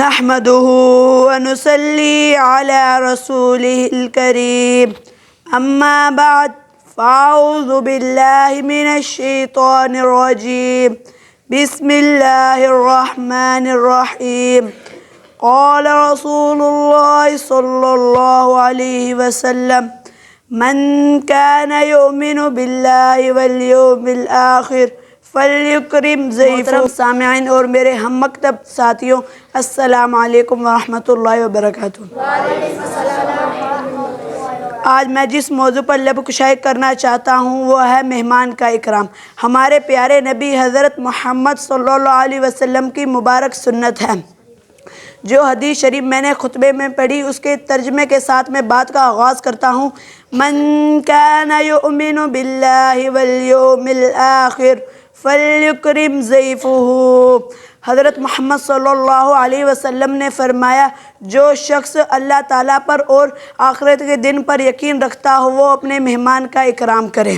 نحمده ونصلي على رسوله الكريم أما بعد فأعوذ بالله من الشيطان الرجيم بسم الله الرحمن الرحيم قال رسول الله صلى الله عليه وسلم من كان يؤمن بالله واليوم الآخر فلیکرم ضیفہ۔ سامعین اور میرے ہم مکتب ساتھیوں، السلام علیکم ورحمۃ اللہ وبرکاتہ۔ آج میں جس موضوع پر لب کشائی کرنا چاہتا ہوں وہ ہے مہمان کا اکرام۔ ہمارے پیارے نبی حضرت محمد صلی اللہ علیہ وسلم کی مبارک سنت ہے۔ جو حدیث شریف میں نے خطبے میں پڑھی اس کے ترجمے کے ساتھ میں بات کا آغاز کرتا ہوں۔ من کان یؤمن باللہ والیوم الآخر فلیکرم ضیفہ۔ حضرت محمد صلی اللہ علیہ وسلم نے فرمایا، جو شخص اللہ تعالیٰ پر اور آخرت کے دن پر یقین رکھتا ہو وہ اپنے مہمان کا اکرام کرے۔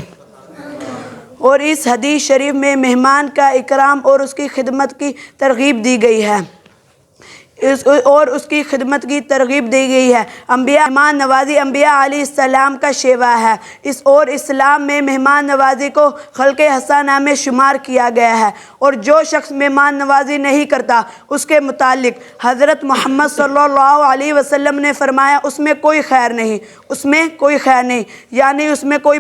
اور اس حدیث شریف میں مہمان کا اکرام اور اس کی خدمت کی ترغیب دی گئی ہے مہمان نوازی انبیاء علیہ السلام کا شیوا ہے۔ اور اسلام میں مہمان نوازی کو خلق حسنہ میں شمار کیا گیا ہے۔ اور جو شخص مہمان نوازی نہیں کرتا اس کے متعلق حضرت محمد صلی اللہ علیہ وسلم نے فرمایا اس میں کوئی خیر نہیں، یعنی اس میں کوئی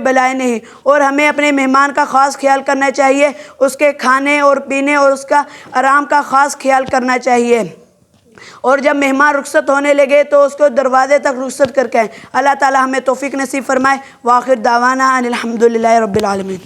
بھلائی نہیں، اور ہمیں اپنے مہمان کا خاص خیال کرنا چاہیے، اس کے کھانے اور پینے اور اس کا آرام کا خاص خیال کرنا چاہیے۔ اور جب مہمان رخصت ہونے لگے تو اس کو دروازے تک رخصت کر کے اللہ تعالی ہمیں توفیق نصیب فرمائے۔ وآخر دعوانا ان الحمدللہ رب العالمین۔